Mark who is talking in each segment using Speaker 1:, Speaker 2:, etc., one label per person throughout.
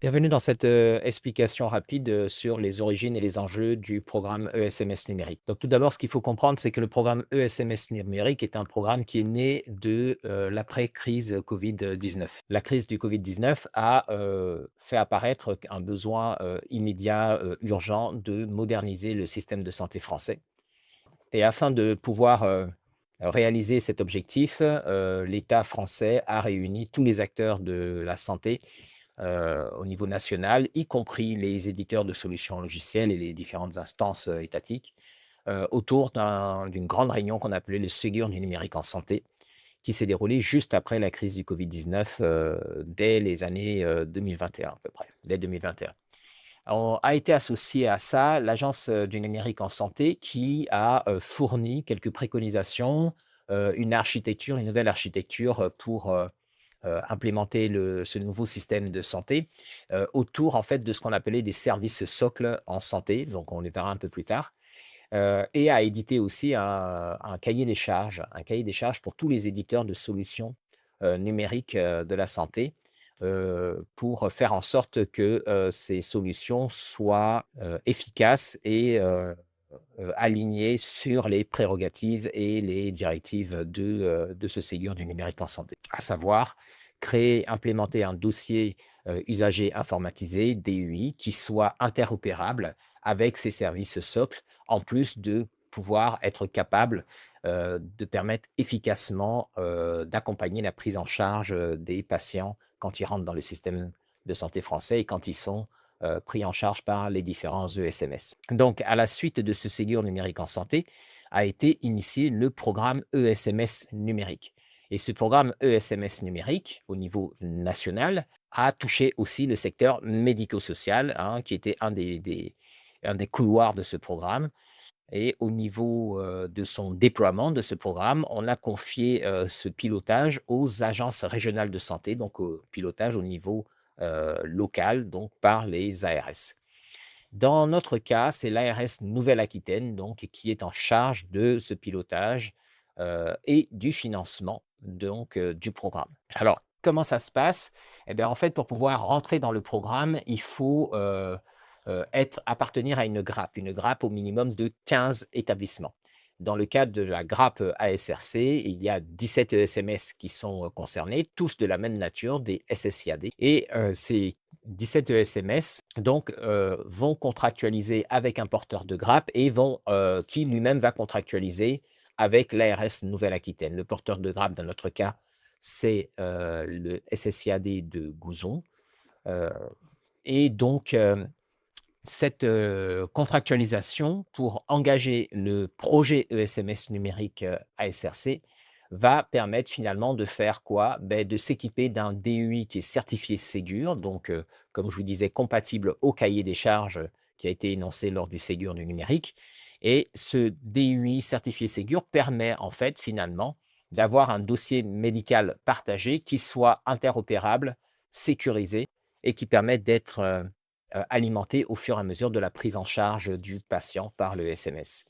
Speaker 1: Bienvenue dans cette explication rapide sur les origines et les enjeux du programme ESMS numérique. Donc tout d'abord, ce qu'il faut comprendre, c'est que le programme ESMS numérique est un programme qui est né de l'après-crise Covid-19. La crise du Covid-19 a fait apparaître un besoin immédiat, urgent de moderniser le système de santé français. Et afin de pouvoir réaliser cet objectif, l'État français a réuni tous les acteurs de la santé au niveau national, y compris les éditeurs de solutions logicielles et les différentes instances étatiques, autour d'une grande réunion qu'on appelait le Ségur du numérique en santé, qui s'est déroulée juste après la crise du Covid-19, dès les années 2021 à peu près, dès 2021. On a été associé à ça l'Agence du numérique en santé qui a fourni quelques préconisations, une nouvelle architecture pour implémenter ce nouveau système de santé autour en fait de ce qu'on appelait des services socles en santé, donc on les verra un peu plus tard, et a édité aussi un cahier des charges pour tous les éditeurs de solutions numériques de la santé, pour faire en sorte que ces solutions soient efficaces et alignées sur les prérogatives et les directives de ce Ségur du numérique en santé. À savoir, créer, implémenter un dossier usager informatisé, DUI, qui soit interopérable avec ces services socles, en plus de pouvoir être capable de permettre efficacement d'accompagner la prise en charge des patients quand ils rentrent dans le système de santé français et quand ils sont pris en charge par les différents ESMS. Donc, à la suite de ce Ségur numérique en santé, a été initié le programme ESMS numérique. Et ce programme ESMS numérique, au niveau national, a touché aussi le secteur médico-social, hein, qui était un des couloirs de ce programme. Et au niveau de son déploiement de ce programme, on a confié ce pilotage aux agences régionales de santé, donc au pilotage au niveau local, donc par les ARS. Dans notre cas, c'est l'ARS Nouvelle-Aquitaine, donc, qui est en charge de ce pilotage et du financement donc, du programme. Alors, comment ça se passe? Eh bien, en fait, pour pouvoir rentrer dans le programme, il faut appartenir à une grappe au minimum de 15 établissements. Dans le cadre de la grappe ASRC, il y a 17 ESMS qui sont concernés, tous de la même nature, des SSIAD. Et ces 17 ESMS donc vont contractualiser avec un porteur de grappe et qui lui-même va contractualiser avec l'ARS Nouvelle-Aquitaine. Le porteur de grappe, dans notre cas, c'est le SSIAD de Gouzon. Euh, et donc, cette contractualisation pour engager le projet ESMS numérique ASRC va permettre finalement de faire quoi? Beh, de s'équiper d'un DUI qui est certifié Ségur, donc comme je vous disais, compatible au cahier des charges qui a été énoncé lors du Ségur du numérique. Et ce DUI certifié Ségur permet en fait finalement d'avoir un dossier médical partagé qui soit interopérable, sécurisé et qui permette d'être alimenté au fur et à mesure de la prise en charge du patient par le SMS.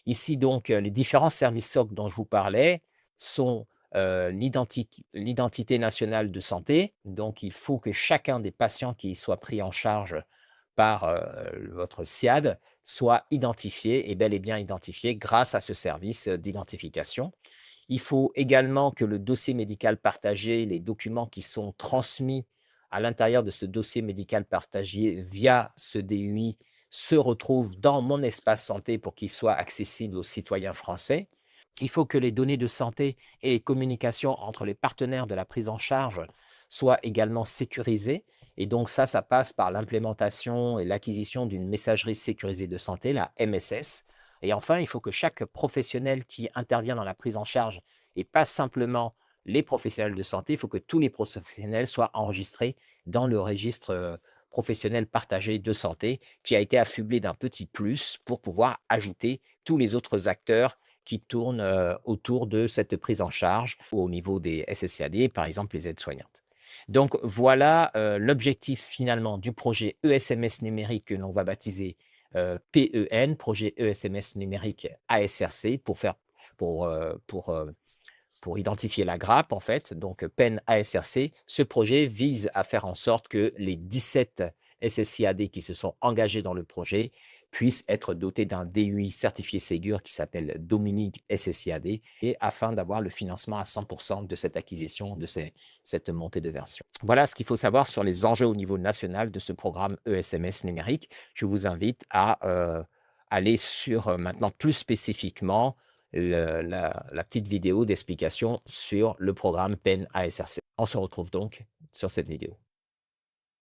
Speaker 1: Ici donc, les différents services socles dont je vous parlais sont l'identité nationale de santé. Donc il faut que chacun des patients qui soit pris en charge par votre SIAD soit identifié et bel et bien identifié grâce à ce service d'identification. Il faut également que le dossier médical partagé, les documents qui sont transmis à l'intérieur de ce dossier médical partagé via ce DUI se retrouvent dans mon espace santé pour qu'il soit accessible aux citoyens français. Il faut que les données de santé et les communications entre les partenaires de la prise en charge soient également sécurisées. Et donc ça passe par l'implémentation et l'acquisition d'une messagerie sécurisée de santé, la MSS. Et enfin, il faut que chaque professionnel qui intervient dans la prise en charge, et pas simplement les professionnels de santé, il faut que tous les professionnels soient enregistrés dans le registre professionnel partagé de santé, qui a été affublé d'un petit plus pour pouvoir ajouter tous les autres acteurs qui tournent autour de cette prise en charge au niveau des SSIAD, par exemple les aides-soignantes. Donc voilà l'objectif finalement du projet ESMS numérique que l'on va baptiser PEN, projet ESMS numérique ASRC, pour pour identifier la grappe, en fait, donc PEN ASRC. Ce projet vise à faire en sorte que les 17 SSIAD qui se sont engagés dans le projet puissent être dotés d'un DUI certifié Ségur qui s'appelle Dominique SSIAD, et afin d'avoir le financement à 100% de cette acquisition, de cette montée de version. Voilà ce qu'il faut savoir sur les enjeux au niveau national de ce programme ESMS numérique. Je vous invite à aller sur maintenant plus spécifiquement la petite vidéo d'explication sur le programme PEN ASRC. On se retrouve donc sur cette vidéo.